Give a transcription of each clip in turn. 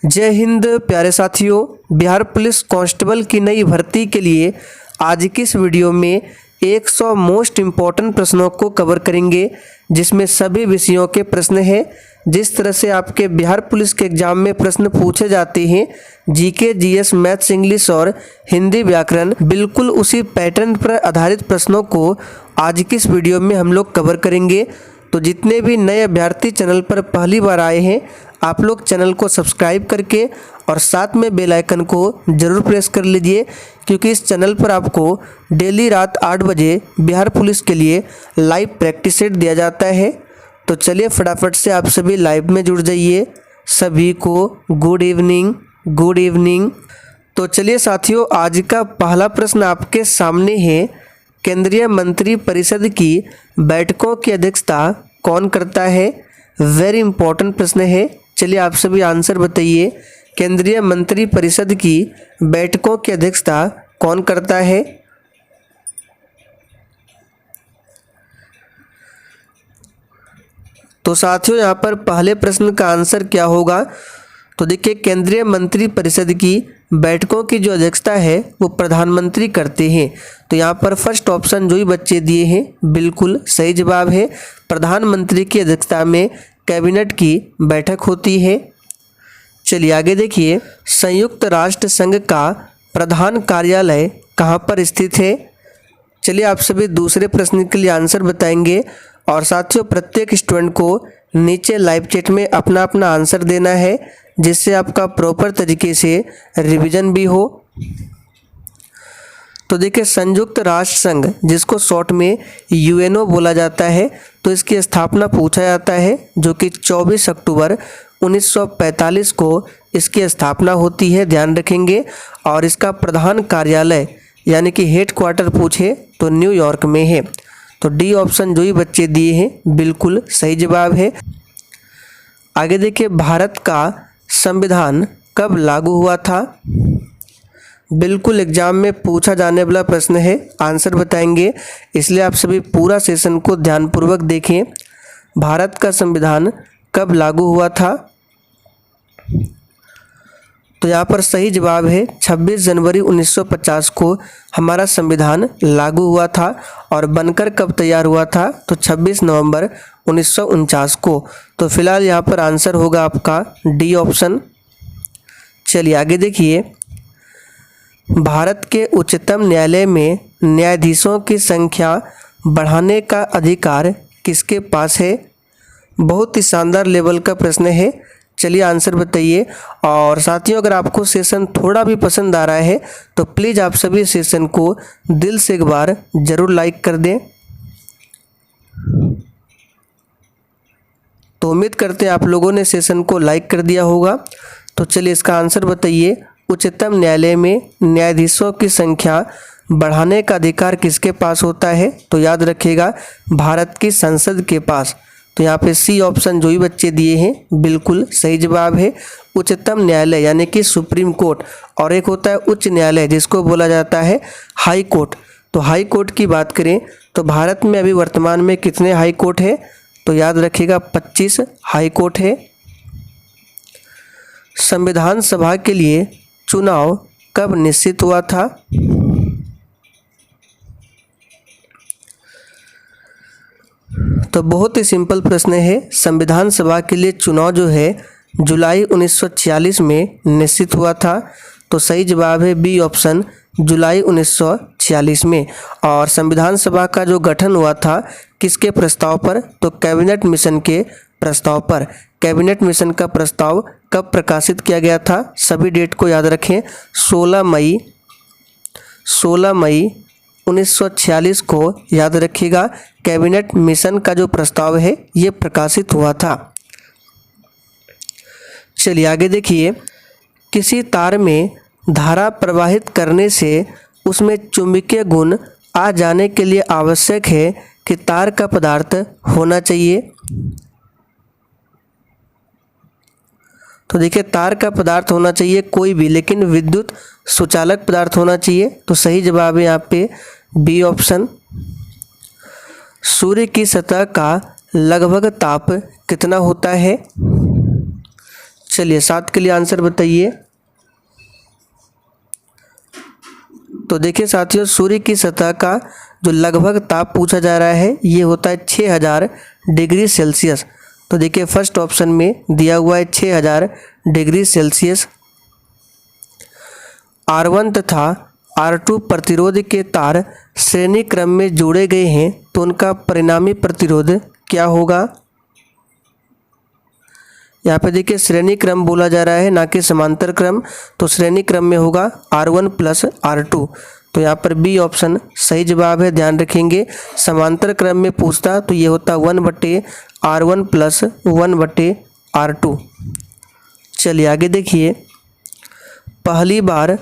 जय हिंद प्यारे साथियों। बिहार पुलिस कांस्टेबल की नई भर्ती के लिए आज की इस वीडियो में 100 मोस्ट इम्पॉर्टेंट प्रश्नों को कवर करेंगे, जिसमें सभी विषयों के प्रश्न हैं। जिस तरह से आपके बिहार पुलिस के एग्जाम में प्रश्न पूछे जाते हैं, जीके, जीएस, मैथ्स, इंग्लिश और हिंदी व्याकरण, बिल्कुल उसी पैटर्न पर आधारित प्रश्नों को आज की इस वीडियो में हम लोग कवर करेंगे। तो जितने भी नए अभ्यर्थी चैनल पर पहली बार आए हैं, आप लोग चैनल को सब्सक्राइब करके और साथ में बेल आइकन को ज़रूर प्रेस कर लीजिए, क्योंकि इस चैनल पर आपको डेली रात 8 बजे बिहार पुलिस के लिए लाइव प्रैक्टिस सेट दिया जाता है। तो चलिए फटाफट से आप सभी लाइव में जुड़ जाइए। सभी को गुड इवनिंग, गुड इवनिंग। तो चलिए साथियों, आज का पहला प्रश्न आपके सामने है। केंद्रीय मंत्री परिषद की बैठकों की अध्यक्षता कौन करता है? वेरी इंपॉर्टेंट प्रश्न है। चलिए आप सभी आंसर बताइए। केंद्रीय मंत्री परिषद की बैठकों की अध्यक्षता कौन करता है? तो साथियों, यहाँ पर पहले प्रश्न का आंसर क्या होगा? तो देखिए, केंद्रीय मंत्री परिषद की बैठकों की जो अध्यक्षता है वो प्रधानमंत्री करते हैं। तो यहाँ पर फर्स्ट ऑप्शन जो ही बच्चे दिए हैं बिल्कुल सही जवाब है। प्रधानमंत्री की अध्यक्षता में कैबिनेट की बैठक होती है। चलिए आगे देखिए, संयुक्त राष्ट्र संघ का प्रधान कार्यालय कहाँ पर स्थित है? चलिए आप सभी दूसरे प्रश्न के लिए आंसर बताएंगे। और साथियों, प्रत्येक स्टूडेंट को नीचे लाइव चैट में अपना अपना आंसर देना है, जिससे आपका प्रॉपर तरीके से रिवीजन भी हो। तो देखिए, संयुक्त राष्ट्र संघ, जिसको शॉर्ट में यूएनओ बोला जाता है, तो इसकी स्थापना पूछा जाता है, जो कि 24 अक्टूबर 1945 को इसकी स्थापना होती है, ध्यान रखेंगे। और इसका प्रधान कार्यालय यानी कि हेड क्वार्टर पूछे तो न्यूयॉर्क में है। तो डी ऑप्शन जो ही बच्चे दिए हैं बिल्कुल सही जवाब है। आगे देखिए, भारत का संविधान कब लागू हुआ था? बिल्कुल एग्जाम में पूछा जाने वाला प्रश्न है, आंसर बताएंगे, इसलिए आप सभी पूरा सेशन को ध्यानपूर्वक देखें। भारत का संविधान कब लागू हुआ था? तो यहाँ पर सही जवाब है 26 जनवरी 1950 को हमारा संविधान लागू हुआ था। और बनकर कब तैयार हुआ था? तो 26 नवंबर 1949 को। तो फिलहाल यहाँ पर आंसर होगा आपका डी ऑप्शन। चलिए आगे देखिए, भारत के उच्चतम न्यायालय में न्यायाधीशों की संख्या बढ़ाने का अधिकार किसके पास है? बहुत ही शानदार लेवल का प्रश्न है। चलिए आंसर बताइए। और साथियों, अगर आपको सेशन थोड़ा भी पसंद आ रहा है तो प्लीज़ आप सभी सेशन को दिल से एक बार ज़रूर लाइक कर दें। तो उम्मीद करते हैं आप लोगों ने सेशन को लाइक कर दिया होगा। तो चलिए इसका आंसर बताइए। उच्चतम न्यायालय में न्यायाधीशों की संख्या बढ़ाने का अधिकार किसके पास होता है? तो याद रखिएगा, भारत की संसद के पास। तो यहाँ पे सी ऑप्शन जो ही बच्चे दिए हैं बिल्कुल सही जवाब है। उच्चतम न्यायालय यानी कि सुप्रीम कोर्ट, और एक होता है उच्च न्यायालय, जिसको बोला जाता है हाई कोर्ट। तो हाई कोर्ट की बात करें तो भारत में अभी वर्तमान में कितने हाई कोर्ट है? तो याद रखिएगा 25 हाई कोर्ट है। संविधान सभा के लिए चुनाव कब निश्चित हुआ था? तो बहुत ही सिंपल प्रश्न है। संविधान सभा के लिए चुनाव जो है जुलाई 1946 में निश्चित हुआ था। तो सही जवाब है बी ऑप्शन, जुलाई 1946 में। और संविधान सभा का जो गठन हुआ था किसके प्रस्ताव पर? तो कैबिनेट मिशन के प्रस्ताव पर। कैबिनेट मिशन का प्रस्ताव कब प्रकाशित किया गया था? सभी डेट को याद रखें। 16 मई 1946 को याद रखिएगा। कैबिनेट मिशन का जो प्रस्ताव है ये प्रकाशित हुआ था। चलिए आगे देखिए, किसी तार में धारा प्रवाहित करने से उसमें चुंबकीय गुण आ जाने के लिए आवश्यक है कि तार का पदार्थ होना चाहिए। तो देखिए, तार का पदार्थ होना चाहिए कोई भी, लेकिन विद्युत सुचालक पदार्थ होना चाहिए। तो सही जवाब है यहाँ पे बी ऑप्शन। सूर्य की सतह का लगभग ताप कितना होता है? चलिए 7 के लिए आंसर बताइए। तो देखिए साथियों, सूर्य की सतह का जो लगभग ताप पूछा जा रहा है ये होता है 6000 डिग्री सेल्सियस। तो देखिए फर्स्ट ऑप्शन में दिया हुआ है 6000 डिग्री सेल्सियस। R1 तथा R2 प्रतिरोध के तार श्रेणी क्रम में जोड़े गए हैं तो उनका परिणामी प्रतिरोध क्या होगा। यहाँ पे देखिए श्रेणी क्रम बोला जा रहा है ना कि समांतर क्रम, तो श्रेणी क्रम में होगा R1 प्लस R2। तो यहाँ पर बी ऑप्शन सही जवाब है, ध्यान रखेंगे। समांतर क्रम में पूछता तो ये होता 1/R1 प्लस 1/R2। चलिए आगे देखिए, पहली बार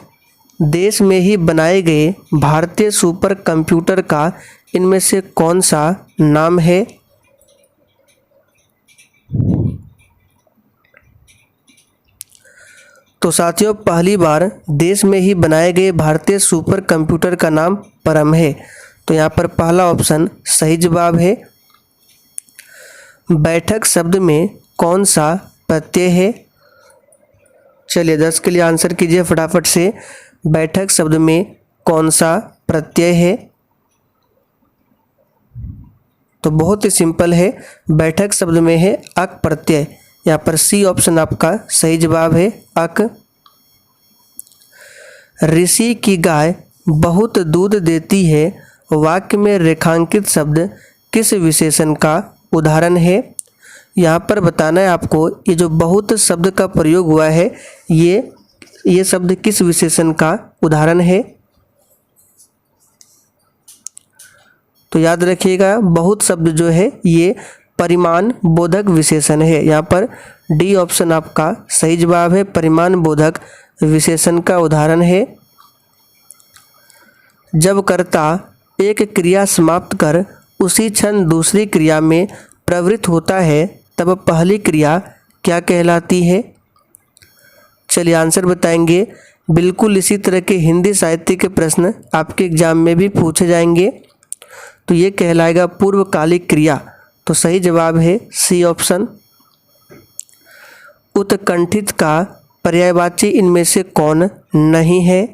देश में ही बनाए गए भारतीय सुपर कंप्यूटर का इनमें से कौन सा नाम है। तो साथियों पहली बार देश में ही बनाए गए भारतीय सुपर कंप्यूटर का नाम परम है। तो यहाँ पर पहला ऑप्शन सही जवाब है। बैठक शब्द में कौन सा प्रत्यय है। चलिए 10 के लिए आंसर कीजिए फटाफट से। बैठक शब्द में कौन सा प्रत्यय है। तो बहुत ही सिंपल है, बैठक शब्द में है अक प्रत्यय। यहाँ पर सी ऑप्शन आपका सही जवाब है, अक। ऋषि की गाय बहुत दूध देती है वाक्य में रेखांकित शब्द किस विशेषण का उदाहरण है। यहाँ पर बताना है आपको, ये जो बहुत शब्द का प्रयोग हुआ है ये शब्द किस विशेषण का उदाहरण है। तो याद रखिएगा बहुत शब्द जो है ये परिमाण बोधक विशेषण है। यहाँ पर डी ऑप्शन आपका सही जवाब है, परिमाण बोधक विशेषण का उदाहरण है। जब कर्ता एक क्रिया समाप्त कर उसी क्षण दूसरी क्रिया में प्रवृत्त होता है तब पहली क्रिया क्या कहलाती है। चलिए आंसर बताएंगे। बिल्कुल इसी तरह के हिंदी साहित्य के प्रश्न आपके एग्जाम में भी पूछे जाएंगे। तो ये कहलाएगा पूर्वकालिक क्रिया। तो सही जवाब है सी ऑप्शन। उत्कंठित का पर्यायवाची इनमें से कौन नहीं है।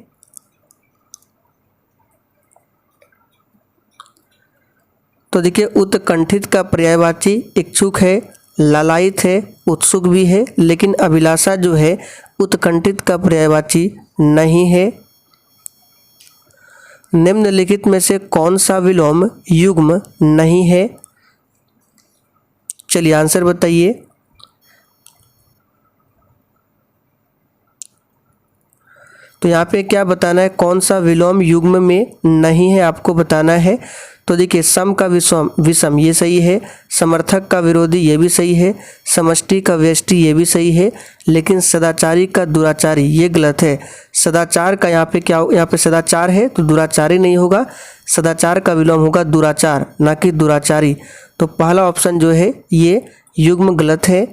तो देखिए उत्कंठित का पर्यायवाची इच्छुक है, लालायित है, उत्सुक भी है, लेकिन अभिलाषा जो है उत्कंठित का पर्यायवाची नहीं है। निम्नलिखित में से कौन सा विलोम युग्म नहीं है। चलिए आंसर बताइए। तो यहाँ पे क्या बताना है, कौन सा विलोम युग्म में नहीं है आपको बताना है। तो देखिए सम का विषम ये सही है, समर्थक का विरोधी ये भी सही है, समष्टि का व्यष्टि ये भी सही है, लेकिन सदाचारी का दुराचारी ये गलत है। सदाचार का यहाँ पे क्या, यहाँ पे सदाचार है तो दुराचारी नहीं होगा, सदाचार का विलोम होगा दुराचार ना कि दुराचारी। तो पहला ऑप्शन जो है ये युग्म गलत है।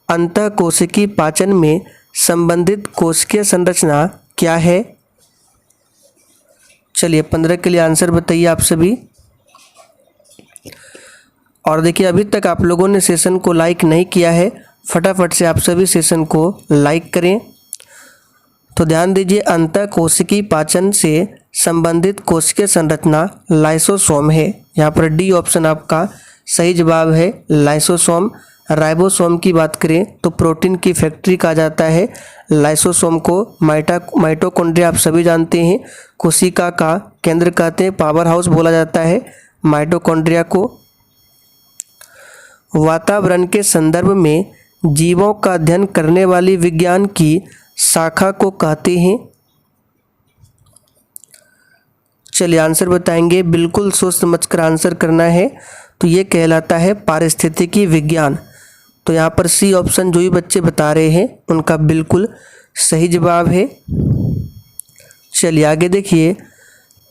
अंतःकोशिकी पाचन में संबंधित कोशिकीय संरचना क्या है। चलिए 15 के लिए आंसर बताइए आप सभी। और देखिए अभी तक आप लोगों ने सेशन को लाइक नहीं किया है, फटाफट से आप सभी सेशन को लाइक करें। तो ध्यान दीजिए, अंतःकोशिकी पाचन से संबंधित कोशिकीय संरचना लाइसोसोम है। यहाँ पर डी ऑप्शन आपका सही जवाब है, लाइसोसोम। राइबोसोम की बात करें तो प्रोटीन की फैक्ट्री कहा जाता है, लाइसोसोम को माइटोकॉन्ड्रिया आप सभी जानते हैं, कोशिका का केंद्र कहते हैं, पावर हाउस बोला जाता है माइटोकॉन्ड्रिया को। वातावरण के संदर्भ में जीवों का अध्ययन करने वाली विज्ञान की शाखा को कहते हैं। चलिए आंसर बताएंगे, बिल्कुल सोच समझ कर आंसर करना है। तो ये कहलाता है पारिस्थितिकी विज्ञान। तो यहाँ पर सी ऑप्शन जो भी बच्चे बता रहे हैं उनका बिल्कुल सही जवाब है। चलिए आगे देखिए,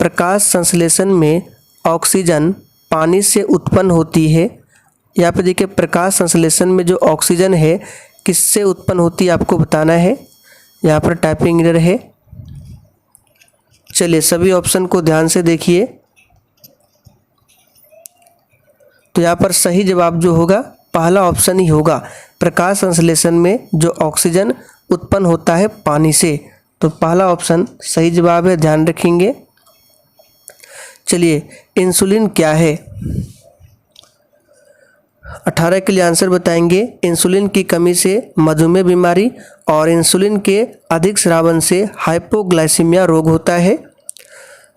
प्रकाश संश्लेषण में ऑक्सीजन पानी से उत्पन्न होती है। यहाँ पे देखिए प्रकाश संश्लेषण में जो ऑक्सीजन है किससे उत्पन्न होती है आपको बताना है। यहाँ पर टाइपिंग एरर है। चलिए सभी ऑप्शन को ध्यान से देखिए। तो यहाँ पर सही जवाब जो होगा पहला ऑप्शन ही होगा, प्रकाश संश्लेषण में जो ऑक्सीजन उत्पन्न होता है पानी से। तो पहला ऑप्शन सही जवाब है, ध्यान रखेंगे। चलिए, इंसुलिन क्या है? 18 के लिए आंसर बताएंगे। इंसुलिन की कमी से मधुमेह बीमारी और इंसुलिन के अधिक स्रावन से हाइपोग्लाइसीमिया रोग होता है।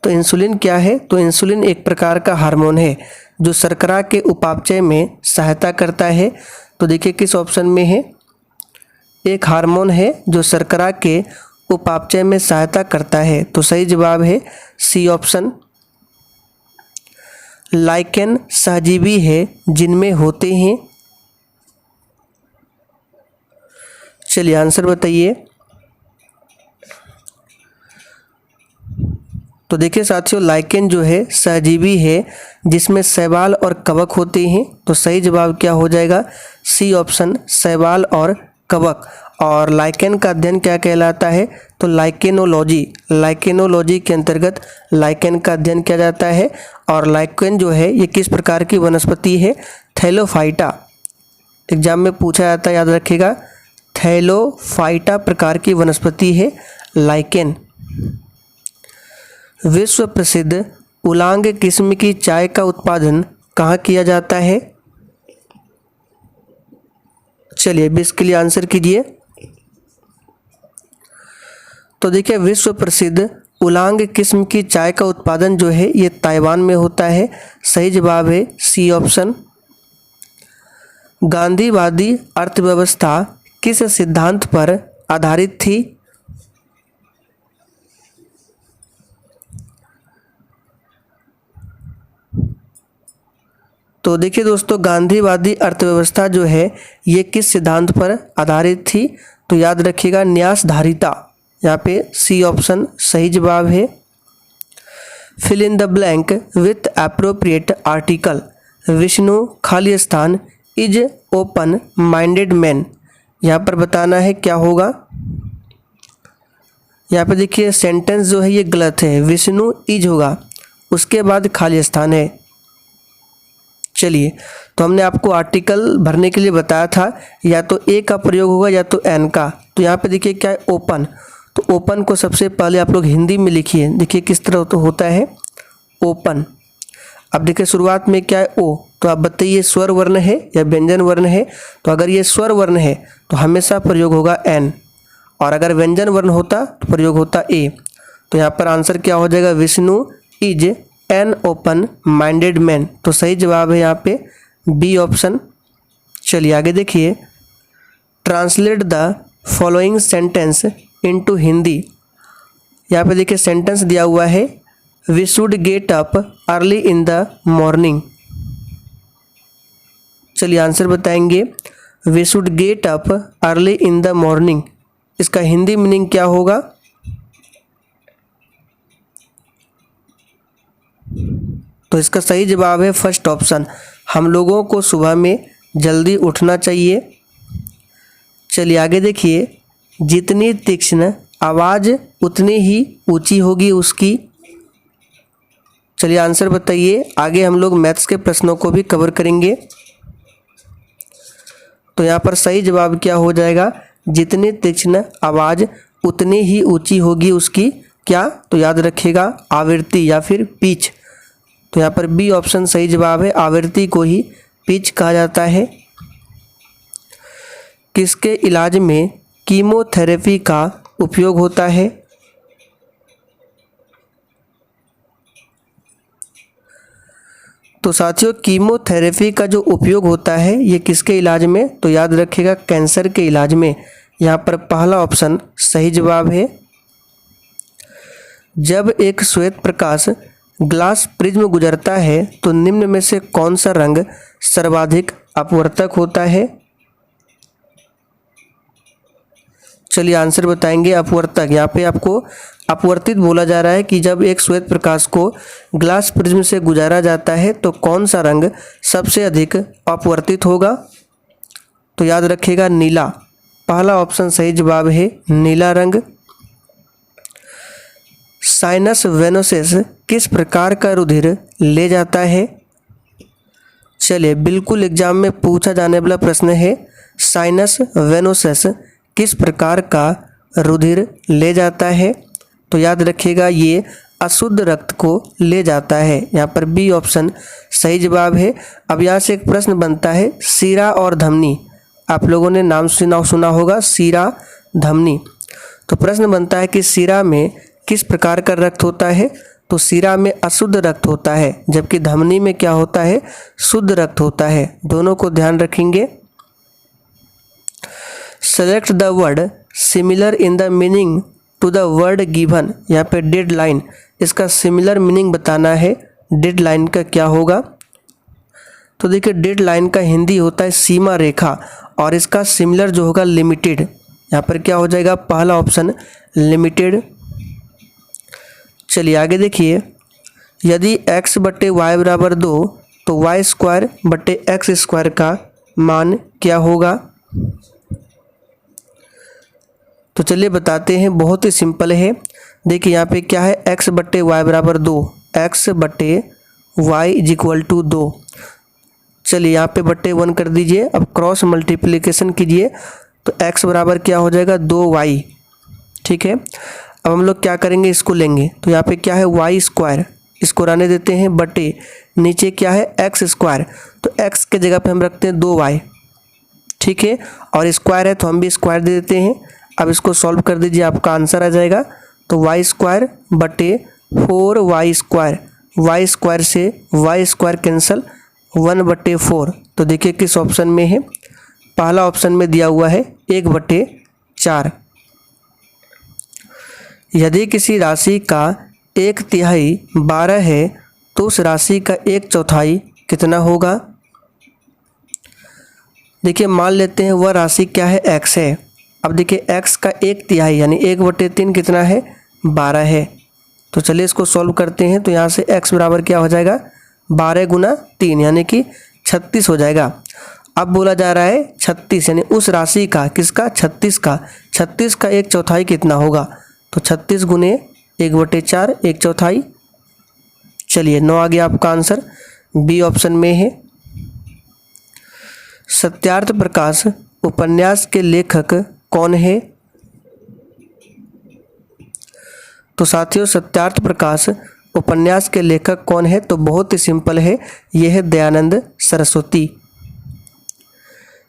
तो इंसुलिन क्या है? तो इंसुलिन एक प्रकार का हार्मोन है जो शर्करा के उपापचय में सहायता करता है। तो देखिए किस ऑप्शन में है। एक हार्मोन है जो शर्करा के उपापचय में सहायता करता है। तो सही जवाब है सी ऑप्शन। लाइकेन सहजीवी है जिनमें होते हैं। चलिए आंसर बताइए। तो देखिए साथियों, लाइकेन जो है सहजीवी है जिसमें शैवाल और कवक होते हैं। तो सही जवाब क्या हो जाएगा? सी ऑप्शन, शैवाल और कवक। और लाइकेन का अध्ययन क्या कहलाता है? तो लाइकेनोलॉजी। लाइकेनोलॉजी के अंतर्गत लाइकेन का अध्ययन किया जाता है। और लाइकेन जो है ये किस प्रकार की वनस्पति है? थैलोफाइटा। एग्जाम में पूछा जाता है, याद रखिएगा। थैलोफाइटा प्रकार की वनस्पति है लाइकेन। विश्व प्रसिद्ध उलांग किस्म की चाय का उत्पादन कहाँ किया जाता है? चलिए 20 के लिए आंसर कीजिए। तो देखिए, विश्व प्रसिद्ध उलांग किस्म की चाय का उत्पादन जो है ये ताइवान में होता है। सही जवाब है सी ऑप्शन। गांधीवादी अर्थव्यवस्था किस सिद्धांत पर आधारित थी? तो देखिए दोस्तों, गांधीवादी अर्थव्यवस्था जो है ये किस सिद्धांत पर आधारित थी? तो याद रखिएगा न्यासधारिता। यहाँ पे सी ऑप्शन सही जवाब है। Fill in the blank with appropriate article. Vishnu खाली स्थान इज ओपन माइंडेड मैन। यहाँ पर बताना है क्या होगा। यहाँ पे देखिए सेंटेंस जो है ये गलत है, विष्णु इज होगा, उसके बाद खाली स्थान है। चलिए, तो हमने आपको आर्टिकल भरने के लिए बताया था, या तो ए का प्रयोग होगा या तो एन का। तो यहाँ पे देखिए क्या है, ओपन। तो ओपन को सबसे पहले आप लोग हिंदी में लिखिए। देखिए किस तरह तो होता है ओपन। अब देखिए शुरुआत में क्या है ओ। तो आप बताइए स्वर वर्ण है या व्यंजन वर्ण है? तो अगर ये स्वर वर्ण है तो हमेशा प्रयोग होगा एन, और अगर व्यंजन वर्ण होता तो प्रयोग होता ए। तो यहाँ पर आंसर क्या हो जाएगा? Vishnu is an open minded man. तो सही जवाब है यहाँ पे बी ऑप्शन। चलिए आगे देखिए। Translate the following sentence into Hindi. यहाँ पे देखिए सेंटेंस दिया हुआ है, we should get up early in the morning. चलिए आंसर बताएंगे। We should get up early in the morning, इसका हिंदी मीनिंग क्या होगा? तो इसका सही जवाब है फर्स्ट ऑप्शन, हम लोगों को सुबह में जल्दी उठना चाहिए। चलिए आगे देखिए। जितनी तीक्ष्ण आवाज़ उतनी ही ऊंची होगी उसकी। चलिए आंसर बताइए। आगे हम लोग मैथ्स के प्रश्नों को भी कवर करेंगे। तो यहाँ पर सही जवाब क्या हो जाएगा? जितनी तीक्ष्ण आवाज़ उतनी ही ऊंची होगी उसकी क्या? तो याद रखिएगा आवृत्ति या फिर पिच। तो यहाँ पर बी ऑप्शन सही जवाब है, आवृत्ति को ही पिच कहा जाता है। किसके इलाज में कीमोथेरेपी का उपयोग होता है? तो साथियों, कीमोथेरेपी का जो उपयोग होता है ये किसके इलाज में? तो याद रखिएगा कैंसर के इलाज में। यहाँ पर पहला ऑप्शन सही जवाब है। जब एक श्वेत प्रकाश ग्लास प्रिज्म गुजरता है तो निम्न में से कौन सा रंग सर्वाधिक अपवर्तक होता है? चलिए आंसर बताएंगे। अपवर्तक, यहाँ पे आपको अपवर्तित बोला जा रहा है कि जब एक श्वेत प्रकाश को ग्लास प्रिज्म से गुजारा जाता है तो कौन सा रंग सबसे अधिक अपवर्तित होगा? तो याद रखिएगा नीला। पहला ऑप्शन सही जवाब है, नीला रंग। साइनस वेनोसिस किस प्रकार का रुधिर ले जाता है? चलिए बिल्कुल एग्जाम में पूछा जाने वाला प्रश्न है। साइनस वेनोसस किस प्रकार का रुधिर ले जाता है? तो याद रखिएगा ये अशुद्ध रक्त को ले जाता है। यहाँ पर बी ऑप्शन सही जवाब है। अब यहाँ से एक प्रश्न बनता है, सीरा और धमनी, आप लोगों ने नाम सुना होगा सीरा धमनी। तो प्रश्न बनता है कि सीरा में किस प्रकार का रक्त होता है? तो सीरा में अशुद्ध रक्त होता है, जबकि धमनी में क्या होता है? शुद्ध रक्त होता है। दोनों को ध्यान रखेंगे। Select the word similar in the meaning to the word given. यहाँ पे डेडलाइन, इसका सिमिलर मीनिंग बताना है। डेडलाइन का क्या होगा? तो देखिए डेडलाइन का हिंदी होता है सीमा रेखा, और इसका सिमिलर जो होगा लिमिटेड। यहाँ पर क्या हो जाएगा? पहला ऑप्शन लिमिटेड। चलिए आगे देखिए, यदि x बटे वाई बराबर 2 तो वाई स्क्वायर बटे एक्स स्क्वायर का मान क्या होगा? तो चलिए बताते हैं, बहुत ही सिंपल है। देखिए यहाँ पे क्या है, x बटे वाई बराबर 2, x बटे वाई इज इक्वल टू 2। चलिए यहाँ पे बटे 1 कर दीजिए। अब क्रॉस मल्टीप्लिकेशन कीजिए तो x बराबर क्या हो जाएगा? 2y। ठीक है, अब हम लोग क्या करेंगे, इसको लेंगे तो यहाँ पे क्या है? वाई स्क्वायर, इसको रहने देते हैं, बटे नीचे क्या है? एक्स स्क्वायर, तो x के जगह पे हम रखते हैं 2y। ठीक है, और स्क्वायर है तो हम भी स्क्वायर दे देते हैं। अब इसको सॉल्व कर दीजिए, आपका आंसर आ जाएगा। तो वाई स्क्वायर बटे 4y स्क्वायर, वाई स्क्वायर से वाई स्क्वायर कैंसिल, 1 बटे 4। तो देखिए किस ऑप्शन में है? पहला ऑप्शन में दिया हुआ है 1 बटे 4। यदि किसी राशि का 1/3 12 है तो उस राशि का 1/4 कितना होगा? देखिए मान लेते हैं वह राशि क्या है? x है। अब देखिए x का 1/3 यानी 1/3 कितना है? 12 है। तो चलिए इसको सॉल्व करते हैं। तो यहाँ से x बराबर क्या हो जाएगा? 12 गुना 3 यानी कि 36 हो जाएगा। अब बोला जा रहा है 36 यानी उस राशि का, किसका? 36 का। 36 का 1/4 कितना होगा? तो 36 गुने 1/4 1/4। चलिए 9 आ गया आपका आंसर, बी ऑप्शन में है। सत्यार्थ प्रकाश उपन्यास के लेखक कौन है? तो साथियों सत्यार्थ प्रकाश उपन्यास के लेखक कौन है? तो बहुत ही सिंपल है, यह है दयानंद सरस्वती।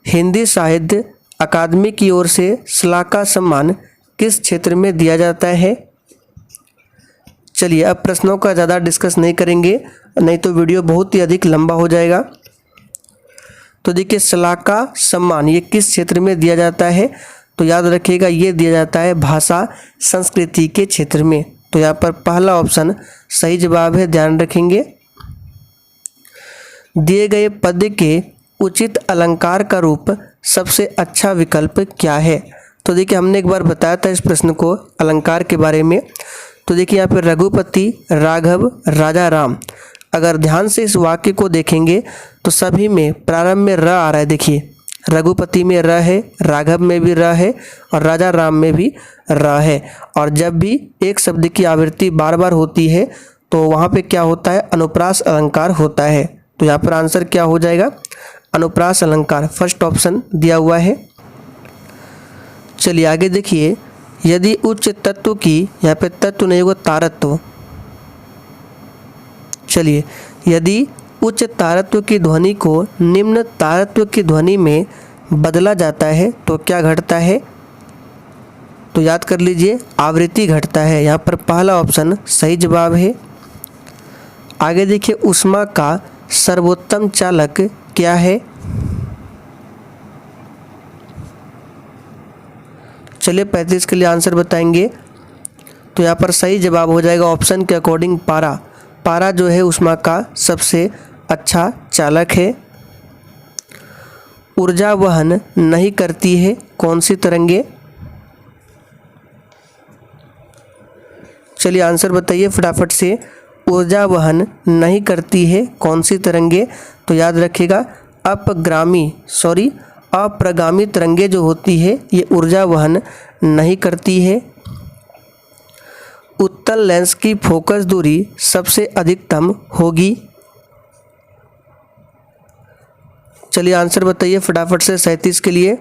हिंदी साहित्य अकादमी की ओर से श्लाघा सम्मान किस क्षेत्र में दिया जाता है? चलिए अब प्रश्नों का ज़्यादा डिस्कस नहीं करेंगे, नहीं तो वीडियो बहुत ही अधिक लंबा हो जाएगा। तो देखिए श्लाघा सम्मान ये किस क्षेत्र में दिया जाता है? तो याद रखिएगा ये दिया जाता है भाषा संस्कृति के क्षेत्र में। तो यहाँ पर पहला ऑप्शन सही जवाब है, ध्यान रखेंगे। दिए गए पद के उचित अलंकार का रूप सबसे अच्छा विकल्प क्या है? तो देखिए हमने एक बार बताया था इस प्रश्न को अलंकार के बारे में। तो देखिए यहाँ पर रघुपति, राघव, राजा राम, अगर ध्यान से इस वाक्य को देखेंगे तो सभी में प्रारंभ में र आ रहा है। देखिए रघुपति में र है, राघव में भी र है और राजा राम में भी र है। और जब भी एक शब्द की आवृत्ति बार बार होती है तो वहाँ पे क्या होता है? अनुप्रास अलंकार होता है। तो यहाँ पर आंसर क्या हो जाएगा? अनुप्रास अलंकार, फर्स्ट ऑप्शन दिया हुआ है। चलिए आगे देखिए, यदि उच्च तत्व की, यहाँ पे तत्व नहीं होगा तारत्व। चलिए यदि उच्च तारत्व की ध्वनि को निम्न तारत्व की ध्वनि में बदला जाता है तो क्या घटता है? तो याद कर लीजिए आवृत्ति घटता है। यहाँ पर पहला ऑप्शन सही जवाब है। आगे देखिए, ऊष्मा का सर्वोत्तम चालक क्या है? चलिए 35 के लिए आंसर बताएंगे। तो यहाँ पर सही जवाब हो जाएगा ऑप्शन के अकॉर्डिंग पारा। पारा जो है ऊष्मा का सबसे अच्छा चालक है। ऊर्जा वहन नहीं करती है कौन सी तरंगे? चलिए आंसर बताइए फटाफट से। ऊर्जा वहन नहीं करती है कौन सी तरंगे? तो याद रखिएगा अप्रगामी तरंगे जो होती है ये ऊर्जा वहन नहीं करती है। उत्तल लेंस की फोकस दूरी सबसे अधिकतम होगी। चलिए आंसर बताइए फटाफट से 37 के लिए।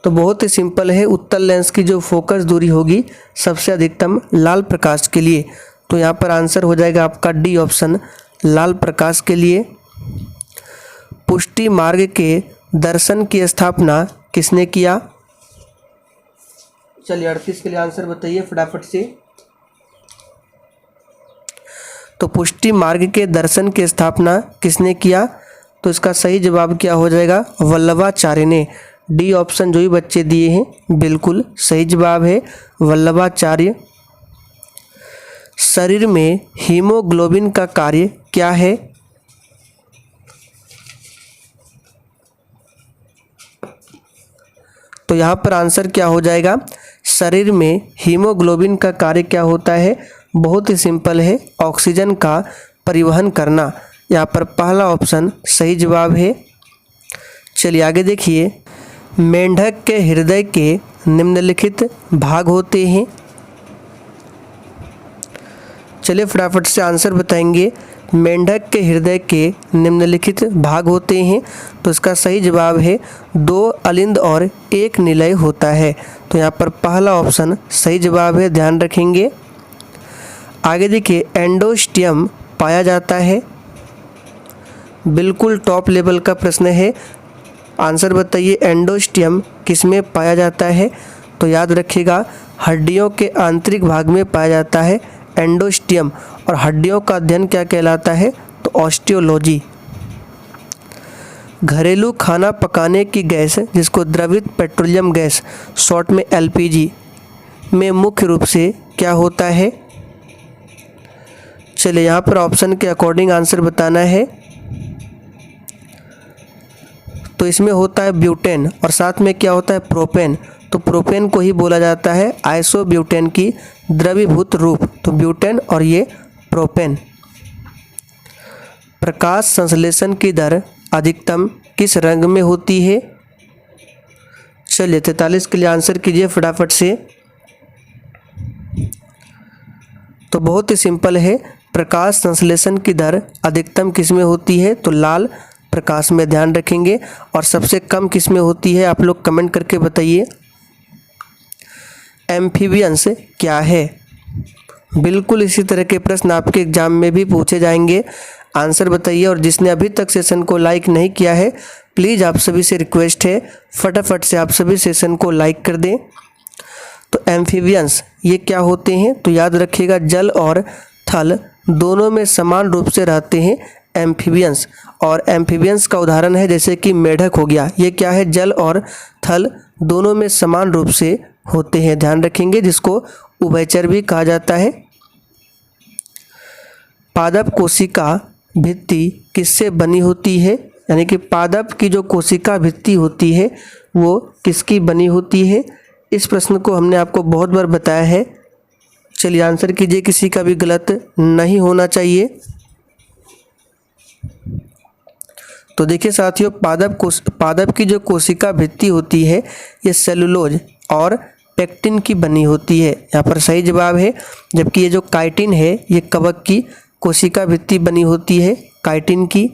तो बहुत ही सिंपल है, उत्तल लेंस की जो फोकस दूरी होगी सबसे अधिकतम लाल प्रकाश के लिए। तो यहाँ पर आंसर हो जाएगा आपका डी ऑप्शन, लाल प्रकाश के लिए। पुष्टि मार्ग के दर्शन की स्थापना किसने किया? चलिए 38 के लिए आंसर बताइए फटाफट से। तो पुष्टि मार्ग के दर्शन की स्थापना किसने किया? तो इसका सही जवाब क्या हो जाएगा? वल्लभाचार्य ने। डी ऑप्शन जो भी बच्चे दिए हैं बिल्कुल सही जवाब है, वल्लभाचार्य। शरीर में हीमोग्लोबिन का कार्य क्या है? तो यहाँ पर आंसर क्या हो जाएगा? शरीर में हीमोग्लोबिन का कार्य क्या होता है? बहुत ही सिंपल है, ऑक्सीजन का परिवहन करना। यहाँ पर पहला ऑप्शन सही जवाब है। चलिए आगे देखिए, मेंढक के हृदय के निम्नलिखित भाग होते हैं। चलिए फटाफट से आंसर बताएंगे। मेंढक के हृदय के निम्नलिखित भाग होते हैं। तो इसका सही जवाब है 2 अलिंद और 1 निलय होता है। तो यहाँ पर पहला ऑप्शन सही जवाब है, ध्यान रखेंगे। आगे देखिए, एंडोस्टियम पाया जाता है। बिल्कुल टॉप लेवल का प्रश्न है। आंसर बताइए, एंडोस्टियम किसमें पाया जाता है? तो याद रखिएगा, हड्डियों के आंतरिक भाग में पाया जाता है एंडोस्टियम। और हड्डियों का अध्ययन क्या कहलाता है? तो ऑस्टियोलॉजी। घरेलू खाना पकाने की गैस, जिसको द्रवित पेट्रोलियम गैस शॉर्ट में एलपीजी, में मुख्य रूप से क्या होता है? चलिए यहाँ पर ऑप्शन के अकॉर्डिंग आंसर बताना है। तो इसमें होता है ब्यूटेन और साथ में क्या होता है? प्रोपेन। तो प्रोपेन को ही बोला जाता है आइसोब्यूटेन की द्रवीभूत रूप। तो ब्यूटेन और ये प्रोपेन। प्रकाश संश्लेषण की दर अधिकतम किस रंग में होती है? चलिए 43 के लिए आंसर कीजिए फटाफट से। तो बहुत ही सिंपल है, प्रकाश संश्लेषण की दर अधिकतम किस में होती है? तो लाल प्रकाश में, ध्यान रखेंगे। और सबसे कम किस में होती है? आप लोग कमेंट करके बताइए। एम्फीबियंस क्या है? बिल्कुल इसी तरह के प्रश्न आपके एग्जाम में भी पूछे जाएंगे, आंसर बताइए। और जिसने अभी तक सेशन को लाइक नहीं किया है, प्लीज़ आप सभी से रिक्वेस्ट है, फटाफट से आप सभी सेशन को लाइक कर दें। तो एम्फीबियंस ये क्या होते हैं? तो याद रखिएगा, जल और थल दोनों में समान रूप से रहते हैं एम्फीबियंस। और एम्फीबियंस का उदाहरण है जैसे कि मेढक हो गया, ये क्या है? जल और थल दोनों में समान रूप से होते हैं, ध्यान रखेंगे, जिसको उभयचर भी कहा जाता है। पादप कोशिका भित्ति किससे बनी होती है? यानी कि पादप की जो कोशिका भित्ति होती है वो किसकी बनी होती है? इस प्रश्न को हमने आपको बहुत बार बताया है। चलिए आंसर कीजिए, किसी का भी गलत नहीं होना चाहिए। तो देखिए साथियों, पादप की जो कोशिका भित्ति होती है ये सेलुलोज और पेक्टिन की बनी होती है। यहाँ पर सही जवाब है। जबकि ये जो काइटिन है ये कवक की कोशिका भित्ति बनी होती है, काइटिन की।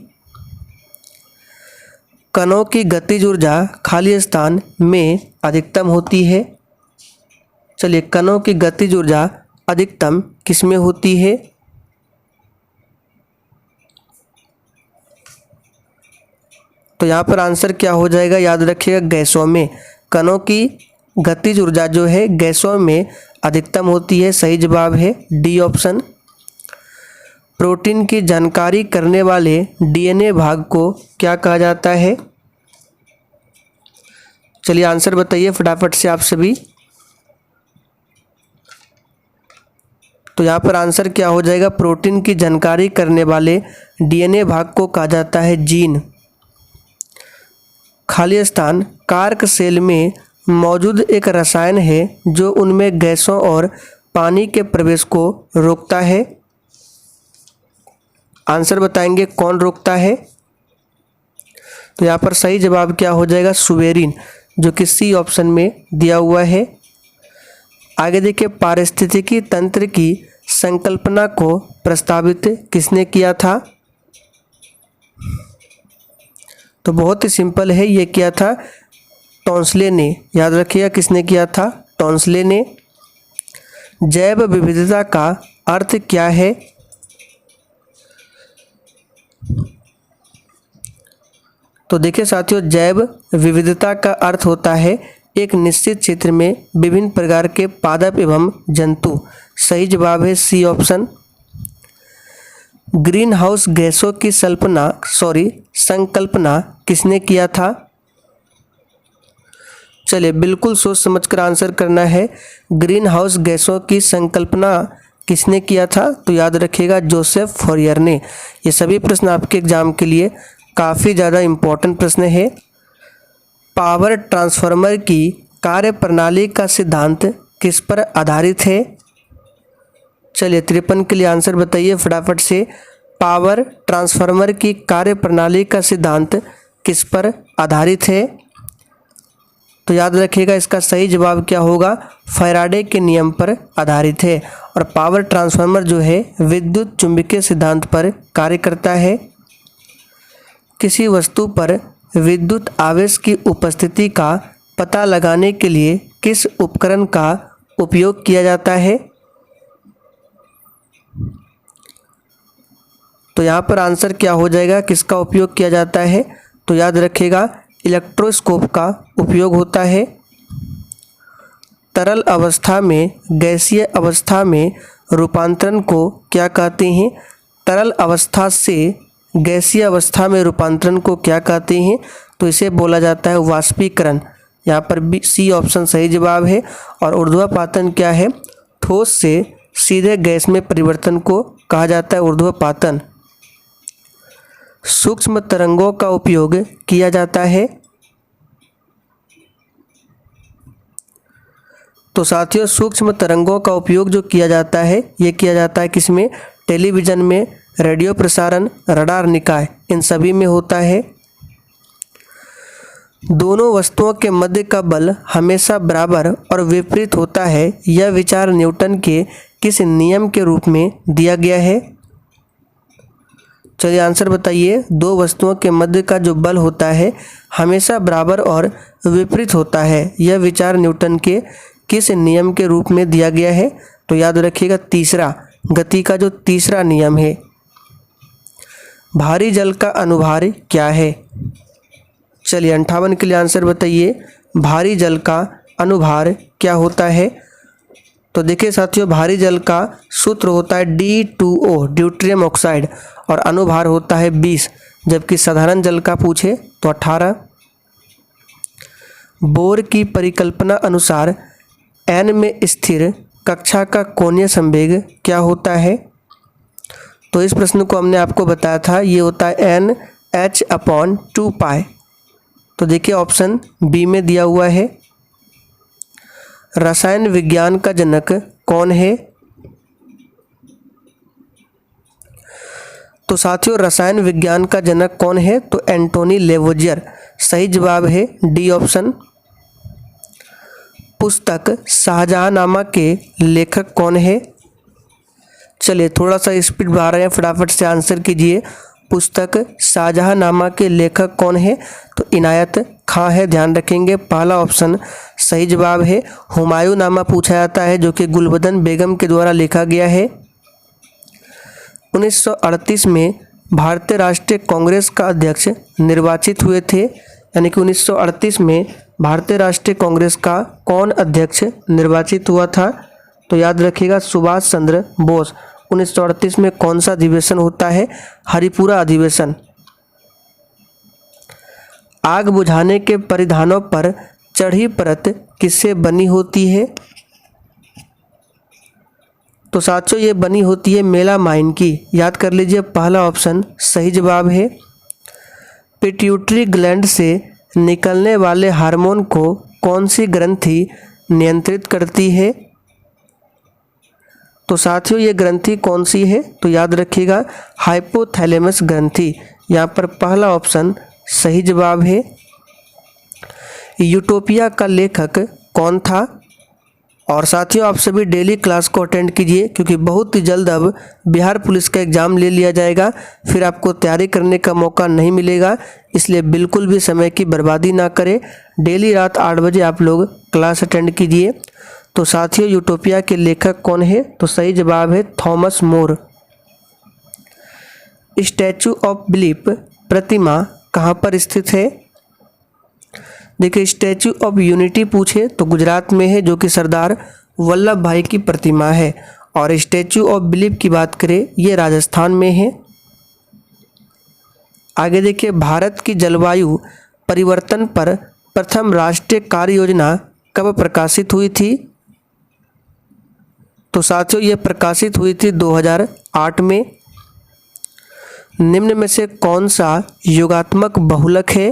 कणों की गतिज ऊर्जा खाली स्थान में अधिकतम होती है। चलिए, कणों की गतिज ऊर्जा अधिकतम किसमें होती है? तो यहाँ पर आंसर क्या हो जाएगा? याद रखिएगा, गैसों में। कणों की गतिज ऊर्जा जो है गैसों में अधिकतम होती है, सही जवाब है डी ऑप्शन। प्रोटीन की जानकारी करने वाले डीएनए भाग को क्या कहा जाता है? चलिए आंसर बताइए फटाफट से आप सभी। तो यहाँ पर आंसर क्या हो जाएगा? प्रोटीन की जानकारी करने वाले डीएनए भाग को कहा जाता है जीन। खाली स्थान कार्क सेल में मौजूद एक रसायन है जो उनमें गैसों और पानी के प्रवेश को रोकता है। आंसर बताएंगे, कौन रोकता है? तो यहाँ पर सही जवाब क्या हो जाएगा? सुवेरिन, जो कि सी ऑप्शन में दिया हुआ है। आगे देखिए, पारिस्थितिकी तंत्र की संकल्पना को प्रस्तावित किसने किया था? तो बहुत ही सिंपल है, ये किया था टॉन्सले ने। याद रखिएगा किसने किया था? टॉन्सले ने। जैव विविधता का अर्थ क्या है? तो देखिए साथियों, जैव विविधता का अर्थ होता है एक निश्चित क्षेत्र में विभिन्न प्रकार के पादप एवं जंतु। सही जवाब है सी ऑप्शन। ग्रीन हाउस गैसों की संकल्पना किसने किया था? चलिए बिल्कुल सोच समझकर आंसर करना है। ग्रीन हाउस गैसों की संकल्पना किसने किया था? तो याद रखिएगा जोसेफ फॉरियर ने। ये सभी प्रश्न आपके एग्जाम के लिए काफ़ी ज़्यादा इम्पोर्टेंट प्रश्न है। पावर ट्रांसफार्मर की कार्य प्रणाली का सिद्धांत किस पर आधारित है? चलिए 53 के लिए आंसर बताइए फटाफट से। पावर ट्रांसफार्मर की कार्य प्रणाली का सिद्धांत किस पर आधारित है? तो याद रखिएगा इसका सही जवाब क्या होगा? फैराडे के नियम पर आधारित है। और पावर ट्रांसफार्मर जो है विद्युत चुंबकीय सिद्धांत पर कार्य करता है। किसी वस्तु पर विद्युत आवेश की उपस्थिति का पता लगाने के लिए किस उपकरण का उपयोग किया जाता है? तो यहाँ पर आंसर क्या हो जाएगा, किसका उपयोग किया जाता है? तो याद रखिएगा इलेक्ट्रोस्कोप का उपयोग होता है। तरल अवस्था में गैसीय अवस्था में रूपांतरण को क्या कहते हैं? तरल अवस्था से गैसीय अवस्था में रूपांतरण को क्या कहते हैं? तो इसे बोला जाता है वाष्पीकरण। यहाँ पर बी सी ऑप्शन सही जवाब है। और ऊर्ध्वपातन क्या है? ठोस से सीधे गैस में परिवर्तन को कहा जाता है ऊर्ध्वपातन। सूक्ष्म तरंगों का उपयोग किया जाता है। तो साथियों सूक्ष्म तरंगों का उपयोग जो किया जाता है ये किया जाता है किसमें? टेलीविज़न में, रेडियो प्रसारण, रडार निकाय, इन सभी में होता है। दोनों वस्तुओं के मध्य का बल हमेशा बराबर और विपरीत होता है, यह विचार न्यूटन के किस नियम के रूप में दिया गया है? चलिए आंसर बताइए। दो वस्तुओं के मध्य का जो बल होता है हमेशा बराबर और विपरीत होता है, यह विचार न्यूटन के किस नियम के रूप में दिया गया है? तो याद रखिएगा तीसरा, गति का जो तीसरा नियम है। भारी जल का अनुभार क्या है? चलिए 58 के लिए आंसर बताइए। भारी जल का अनुभार क्या होता है? तो देखिए साथियों, भारी जल का सूत्र होता है D2O, ड्यूटेरियम ऑक्साइड, और अनुभार होता है 20, जबकि साधारण जल का पूछे तो 18। बोर की परिकल्पना अनुसार n में स्थिर कक्षा का कोणीय संवेग क्या होता है? तो इस प्रश्न को हमने आपको बताया था, ये होता है NH/2π। तो देखिए ऑप्शन बी में दिया हुआ है। रसायन विज्ञान का जनक कौन है? तो साथियों रसायन विज्ञान का जनक कौन है? तो एंटोनी लेवोजियर। सही जवाब है डी ऑप्शन। पुस्तक शाहजहांनामा के लेखक कौन है? चलिए थोड़ा सा स्पीड बढ़ा रहे हैं, फटाफट से आंसर कीजिए। पुस्तक शाहजहांनामा के लेखक कौन है? तो इनायत खां है, ध्यान रखेंगे। पहला ऑप्शन सही जवाब है। हुमायूं नामा पूछा जाता है जो कि गुलबदन बेगम के द्वारा लिखा गया है। 1938 में भारतीय राष्ट्रीय कांग्रेस का अध्यक्ष निर्वाचित हुए थे, यानी कि 1938 में भारतीय राष्ट्रीय कांग्रेस का कौन अध्यक्ष निर्वाचित हुआ था? तो याद रखिएगा सुभाष चंद्र बोस। 1938 में कौन सा अधिवेशन होता है? हरिपुरा अधिवेशन। आग बुझाने के परिधानों पर चढ़ी परत किससे बनी होती है? तो साथियों ये बनी होती है मेलामाइन की। याद कर लीजिए, पहला ऑप्शन सही जवाब है। पिट्यूटरी ग्लैंड से निकलने वाले हार्मोन को कौन सी ग्रंथि नियंत्रित करती है? तो साथियों ये ग्रंथि कौन सी है? तो याद रखिएगा हाइपोथैलेमस ग्रंथि। यहाँ पर पहला ऑप्शन सही जवाब है। यूटोपिया का लेखक कौन था? और साथियों आप सभी डेली क्लास को अटेंड कीजिए, क्योंकि बहुत ही जल्द अब बिहार पुलिस का एग्ज़ाम ले लिया जाएगा, फिर आपको तैयारी करने का मौका नहीं मिलेगा। इसलिए बिल्कुल भी समय की बर्बादी ना करें। डेली रात 8 बजे आप लोग क्लास अटेंड कीजिए। तो साथियों यूटोपिया के लेखक कौन है? तो सही जवाब है Thomas More. Statue of Belief प्रतिमा कहाँ पर स्थित है? देखिए स्टैचू ऑफ यूनिटी पूछे तो गुजरात में है, जो कि सरदार वल्लभ भाई की प्रतिमा है। और स्टैचू ऑफ बिलीफ की बात करें ये राजस्थान में है। आगे देखिए भारत की जलवायु परिवर्तन पर प्रथम राष्ट्रीय कार्य योजना कब प्रकाशित हुई थी? तो साथियों ये प्रकाशित हुई थी 2008 में। निम्न में से कौन सा योगात्मक बहुलक है?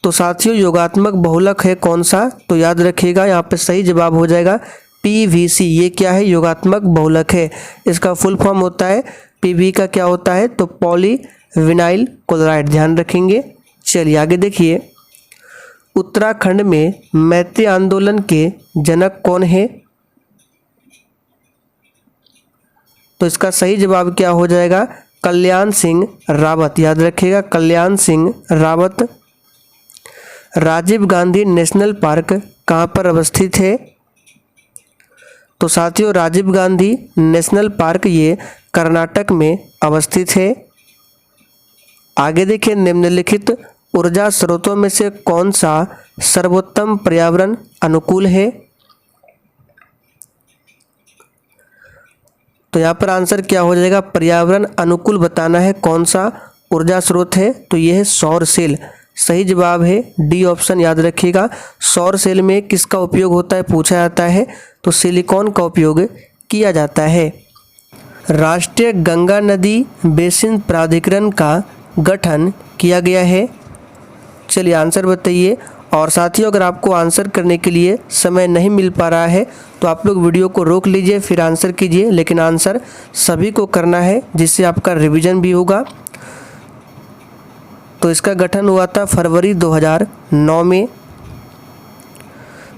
तो साथियों योगात्मक बहुलक है कौन सा? तो याद रखिएगा यहाँ पे सही जवाब हो जाएगा PVC। ये क्या है? योगात्मक बहुलक है। इसका फुल फॉर्म होता है PV का क्या होता है? तो पॉली विनाइल क्लोराइड। ध्यान रखेंगे। चलिए आगे देखिए उत्तराखंड में मैती आंदोलन के जनक कौन है? तो इसका सही जवाब क्या हो जाएगा? कल्याण सिंह रावत। याद रखिएगा कल्याण सिंह रावत। राजीव गांधी नेशनल पार्क कहाँ पर अवस्थित है? तो साथियों राजीव गांधी नेशनल पार्क ये कर्नाटक में अवस्थित है। आगे देखिए निम्नलिखित ऊर्जा स्रोतों में से कौन सा सर्वोत्तम पर्यावरण अनुकूल है? तो यहाँ पर आंसर क्या हो जाएगा? पर्यावरण अनुकूल बताना है कौन सा ऊर्जा स्रोत है। तो यह है सौर सेल। सही जवाब है डी ऑप्शन। याद रखिएगा सौर सेल में किसका उपयोग होता है पूछा जाता है? तो सिलिकॉन का उपयोग किया जाता है। राष्ट्रीय गंगा नदी बेसिन प्राधिकरण का गठन किया गया है। चलिए आंसर बताइए। और साथियों अगर आपको आंसर करने के लिए समय नहीं मिल पा रहा है तो आप लोग वीडियो को रोक लीजिए फिर आंसर कीजिए, लेकिन आंसर सभी को करना है जिससे आपका रिवीजन भी होगा। तो इसका गठन हुआ था फरवरी 2009 में।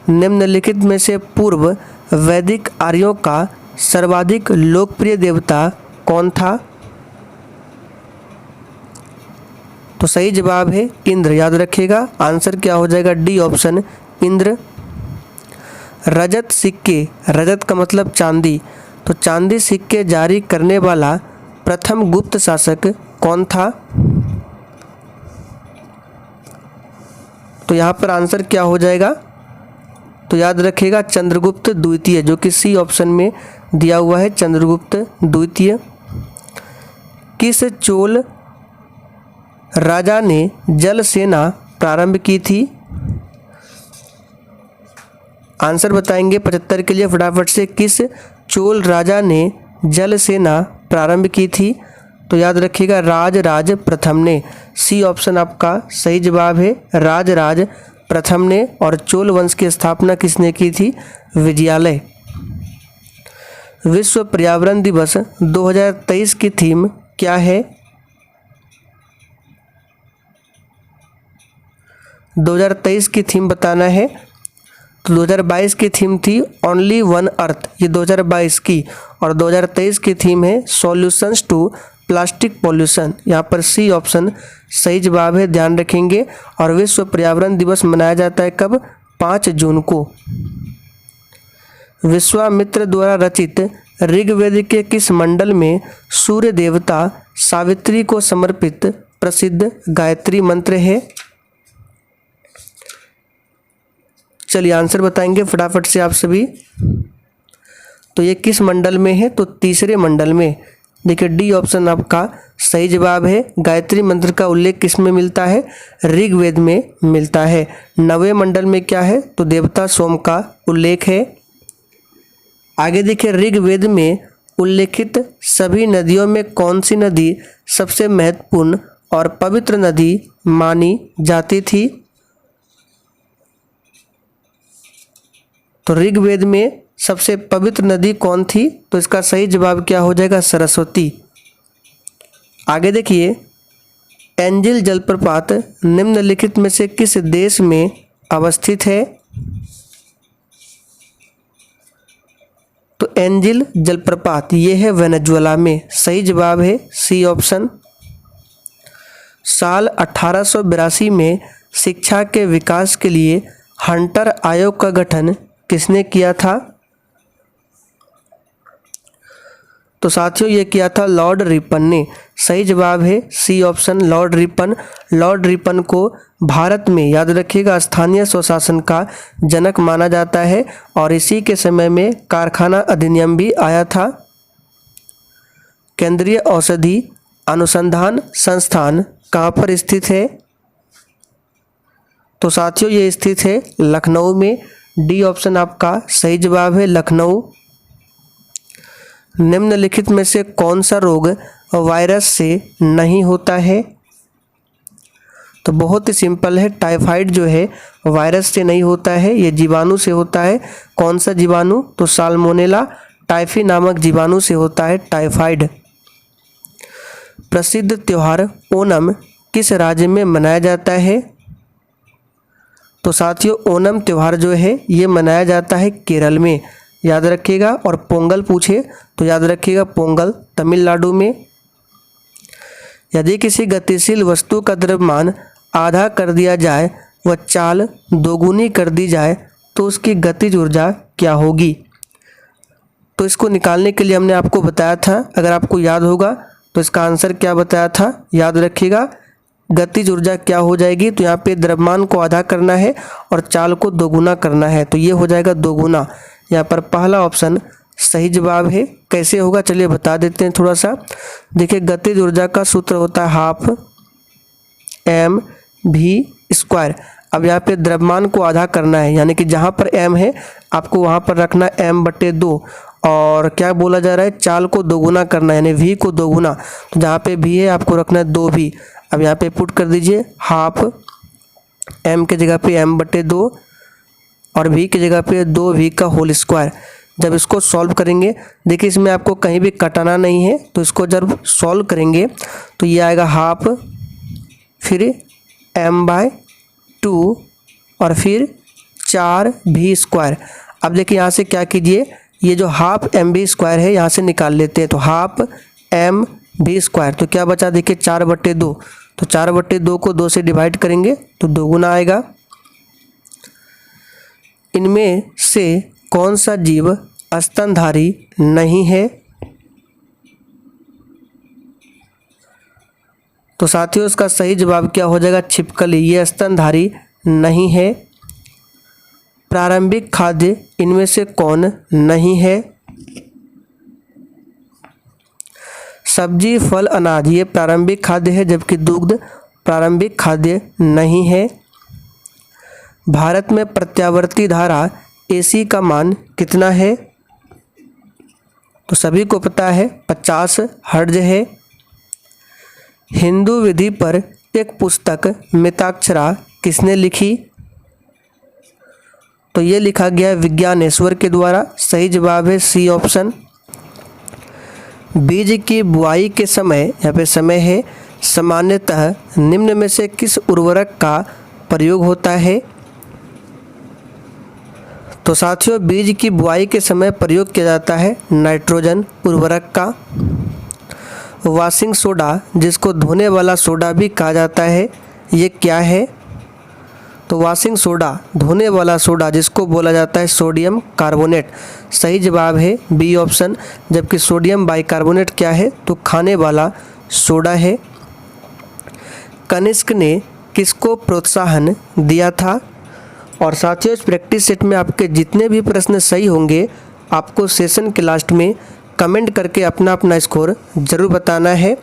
निम्नलिखित में से पूर्व वैदिक आर्यों का सर्वाधिक लोकप्रिय देवता कौन था? तो सही जवाब है इंद्र। याद रखिएगा आंसर क्या हो जाएगा? D option Indra. रजत सिक्के, रजत का मतलब चांदी, तो चांदी सिक्के जारी करने वाला प्रथम गुप्त शासक कौन था? तो यहाँ पर आंसर क्या हो जाएगा? तो याद रखिएगा चंद्रगुप्त द्वितीय, जो कि सी ऑप्शन में दिया हुआ है चंद्रगुप्त द्वितीय। किस चोल राजा ने जल सेना प्रारंभ की थी? आंसर बताएंगे 75 के लिए फटाफट से। किस चोल राजा ने जल सेना प्रारंभ की थी? तो याद रखिएगा राजराज प्रथम ने। सी ऑप्शन आपका सही जवाब है राजराज प्रथम ने। और चोल वंश की स्थापना किसने की थी? विजयालय। विश्व पर्यावरण दिवस 2023 की थीम क्या है? 2023 की थीम बताना है। तो 2022 की थीम थी ओनली वन अर्थ, ये 2022 की। और 2023 की थीम है सॉल्यूशंस टू प्लास्टिक पॉल्यूशन। यहाँ पर सी ऑप्शन सही जवाब है। ध्यान रखेंगे। और विश्व पर्यावरण दिवस मनाया जाता है कब? 5 जून को। विश्वामित्र द्वारा रचित ऋग्वेद के किस मंडल में सूर्य देवता सावित्री को समर्पित प्रसिद्ध गायत्री मंत्र है? चलिए आंसर बताएंगे फटाफट से आप सभी। तो ये किस मंडल में है? तो तीसरे मंडल में। देखिए डी ऑप्शन आपका सही जवाब है। गायत्री मंत्र का उल्लेख किस में मिलता है? ऋग्वेद में मिलता है। 9वें मंडल में क्या है? तो देवता सोम का उल्लेख है। आगे देखिए ऋग्वेद में उल्लेखित सभी नदियों में कौन सी नदी सबसे महत्वपूर्ण और पवित्र नदी मानी जाती थी? तो ऋग्वेद में सबसे पवित्र नदी कौन थी? तो इसका सही जवाब क्या हो जाएगा? सरस्वती। आगे देखिए एंजिल जलप्रपात निम्नलिखित में से किस देश में अवस्थित है? तो एंजिल जलप्रपात ये है वेनेजुएला में। सही जवाब है सी ऑप्शन। साल 1882 में शिक्षा के विकास के लिए हंटर आयोग का गठन किसने किया था? तो साथियों ये किया था लॉर्ड रिपन ने। सही जवाब है C option Lord Ripon. Lord Ripon को भारत में, याद रखिएगा, स्थानीय स्वशासन का जनक माना जाता है और इसी के समय में कारखाना अधिनियम भी आया था। केंद्रीय औषधि अनुसंधान संस्थान कहाँ पर स्थित है? तो साथियों ये स्थित है लखनऊ में। डी ऑप्शन आपका सही जवाब है, लखनऊ। निम्नलिखित में से कौन सा रोग वायरस से नहीं होता है? तो बहुत ही सिंपल है, टाइफाइड जो है वायरस से नहीं होता है, ये जीवाणु से होता है। कौन सा जीवाणु? तो साल्मोनेला टाइफी नामक जीवाणु से होता है टाइफाइड। प्रसिद्ध त्योहार ओणम किस राज्य में मनाया जाता है? तो साथियों ओणम त्यौहार जो है ये मनाया जाता है केरल में, याद रखिएगा। और पोंगल पूछे तो याद रखिएगा पोंगल तमिलनाडु में। यदि किसी गतिशील वस्तु का द्रव्यमान आधा कर दिया जाए व चाल दोगुनी कर दी जाए तो उसकी गतिज ऊर्जा क्या होगी? तो इसको निकालने के लिए हमने आपको बताया था, अगर आपको याद होगा तो इसका आंसर क्या बताया था, याद रखिएगा। गतिज ऊर्जा क्या हो जाएगी? तो यहाँ पे द्रव्यमान को आधा करना है और चाल को दोगुना करना है, तो ये हो जाएगा दोगुना। यहाँ पर पहला ऑप्शन सही जवाब है। कैसे होगा चलिए बता देते हैं थोड़ा सा। देखिए गतिज ऊर्जा का सूत्र होता है हाफ एम भी स्क्वायर। अब यहाँ पे द्रव्यमान को आधा करना है, यानी कि जहाँ पर एम है आपको वहाँ पर रखना एम बटे 2। और क्या बोला जा रहा है? चाल को दोगुना करना है, यानी वी को दोगुना। तो जहाँ पे भी है आपको रखना है 2 भी। अब यहाँ पे पुट कर दीजिए हाफ एम के जगह पे एम बटे 2 और वी की जगह पे 2v का होल स्क्वायर। जब इसको सॉल्व करेंगे, देखिए इसमें आपको कहीं भी कटाना नहीं है, तो इसको जब सॉल्व करेंगे तो ये आएगा हाफ फिर m/2 और फिर 4v स्क्वायर। अब देखिए यहाँ से क्या कीजिए, ये जो हाफ mv स्क्वायर है यहाँ से निकाल लेते हैं, तो हाफ mv स्क्वायर। तो क्या बचा? देखिए 4/2। तो 4/2 को 2 से डिवाइड करेंगे तो दोगुना आएगा। इनमें से कौन सा जीव स्तनधारी नहीं है? तो साथियों इसका सही जवाब क्या हो जाएगा? छिपकली, ये स्तनधारी नहीं है। प्रारंभिक खाद्य इनमें से कौन नहीं है? सब्जी फल अनाज ये प्रारंभिक खाद्य है, जबकि दुग्ध प्रारंभिक खाद्य नहीं है। भारत में प्रत्यावर्ती धारा AC का मान कितना है? तो सभी को पता है 50 हर्ट्ज है। हिंदू विधि पर एक पुस्तक मिताक्षरा किसने लिखी? तो ये लिखा गया विज्ञानेश्वर के द्वारा। सही जवाब है सी ऑप्शन। बीज की बुआई के समय, यहाँ पे समय है, सामान्यतः निम्न में से किस उर्वरक का प्रयोग होता है? तो साथियों बीज की बुआई के समय प्रयोग किया जाता है नाइट्रोजन उर्वरक का। वॉशिंग सोडा जिसको धोने वाला सोडा भी कहा जाता है, ये क्या है? तो वॉशिंग सोडा, धोने वाला सोडा जिसको बोला जाता है सोडियम कार्बोनेट। सही जवाब है बी ऑप्शन। जबकि सोडियम बाइकार्बोनेट क्या है? तो खाने वाला सोडा है। कनिष्क ने किसको प्रोत्साहन दिया था? और साथियों इस प्रैक्टिस सेट में आपके जितने भी प्रश्न सही होंगे आपको सेशन के लास्ट में कमेंट करके अपना अपना स्कोर ज़रूर बताना है।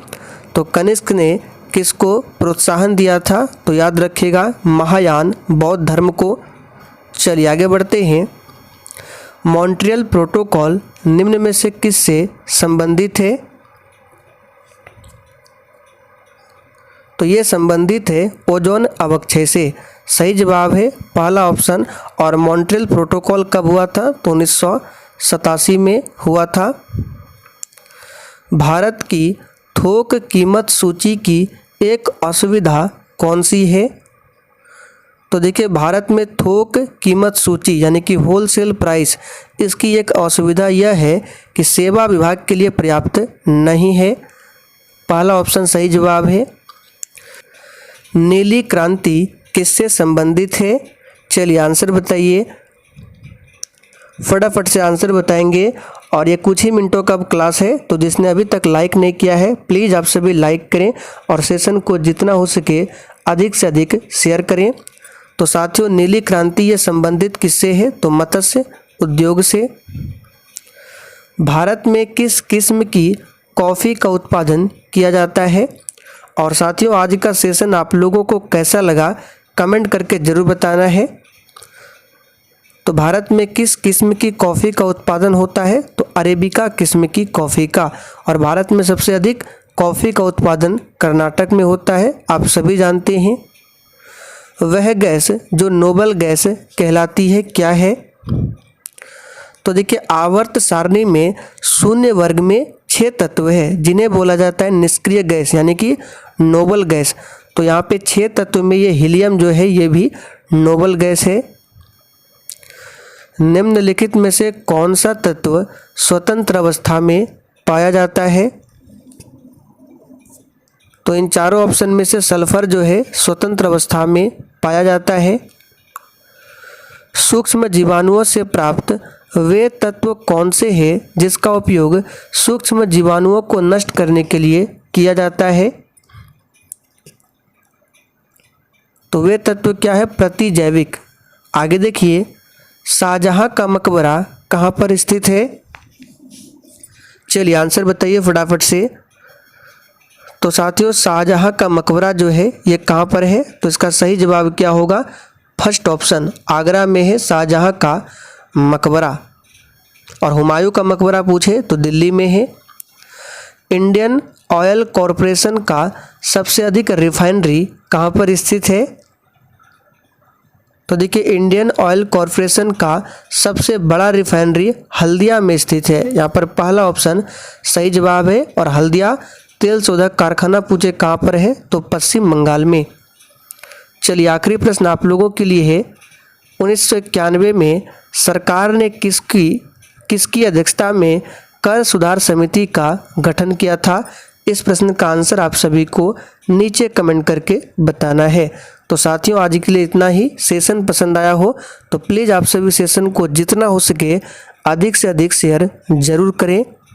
तो कनिष्क ने किसको प्रोत्साहन दिया था? तो याद रखिएगा महायान बौद्ध धर्म को। चलिए आगे बढ़ते हैं। मॉन्ट्रियल प्रोटोकॉल निम्न में से किससे संबंधित है? तो ये संबंधित है ओजोन अवक्षय से। सही जवाब है पहला ऑप्शन। और मॉन्ट्रियल प्रोटोकॉल कब हुआ था? तो 1987 में हुआ था। भारत की थोक कीमत सूची की एक असुविधा कौन सी है? तो देखिए भारत में थोक कीमत सूची यानी कि होलसेल प्राइस, इसकी एक असुविधा यह है कि सेवा विभाग के लिए पर्याप्त नहीं है। पहला ऑप्शन सही जवाब है। नीली क्रांति किससे संबंधित है? चलिए आंसर बताइए, फटाफट से आंसर बताएंगे। और ये कुछ ही मिनटों का क्लास है, तो जिसने अभी तक लाइक नहीं किया है प्लीज़ आप सभी लाइक करें और सेशन को जितना हो सके अधिक से अधिक शेयर करें। तो साथियों नीली क्रांति ये संबंधित किससे है? तो मत्स्य उद्योग से। भारत में किस किस्म की कॉफ़ी का उत्पादन किया जाता है? और साथियों आज का सेशन आप लोगों को कैसा लगा कमेंट करके ज़रूर बताना है। तो भारत में किस किस्म की कॉफ़ी का उत्पादन होता है? तो अरेबिका किस्म की कॉफ़ी का। और भारत में सबसे अधिक कॉफ़ी का उत्पादन कर्नाटक में होता है, आप सभी जानते हैं। वह गैस जो नोबल गैस कहलाती है क्या है? तो देखिए आवर्त सारणी में शून्य वर्ग में 6 तत्व है जिन्हें बोला जाता है निष्क्रिय गैस यानी कि नोबल गैस। तो यहाँ पे 6 तत्व में ये हीलियम जो है ये भी नोबल गैस है। निम्नलिखित में से कौन सा तत्व स्वतंत्र अवस्था में पाया जाता है? तो इन चारों ऑप्शन में से सल्फर जो है स्वतंत्र अवस्था में पाया जाता है। सूक्ष्म जीवाणुओं से प्राप्त वे तत्व कौन से हैं जिसका उपयोग सूक्ष्म जीवाणुओं को नष्ट करने के लिए किया जाता है? तो वे तत्व क्या है? प्रतिजैविक। आगे देखिए शाहजहां का मकबरा कहाँ पर स्थित है? चलिए आंसर बताइए फटाफट से। तो साथियों शाहजहां का मकबरा जो है ये कहाँ पर है? तो इसका सही जवाब क्या होगा? फर्स्ट ऑप्शन आगरा में है शाहजहां का मकबरा। और हुमायूं का मकबरा पूछे तो दिल्ली में है। इंडियन ऑयल कॉरपोरेशन का सबसे अधिक रिफाइनरी कहाँ पर स्थित है? तो देखिए इंडियन ऑयल कॉरपोरेशन का सबसे बड़ा रिफाइनरी हल्दिया में स्थित है। यहाँ पर पहला ऑप्शन सही जवाब है। और हल्दिया तेल शोधक कारखाना पूछे कहाँ पर है? तो पश्चिम बंगाल में। चलिए आखिरी प्रश्न आप लोगों के लिए है। 1991 में सरकार ने किसकी अध्यक्षता में कर सुधार समिति का गठन किया था? इस प्रश्न का आंसर आप सभी को नीचे कमेंट करके बताना है। तो साथियों आज के लिए इतना ही। सेशन पसंद आया हो तो प्लीज़ आप सभी सेशन को जितना हो सके अधिक से अधिक शेयर ज़रूर करें।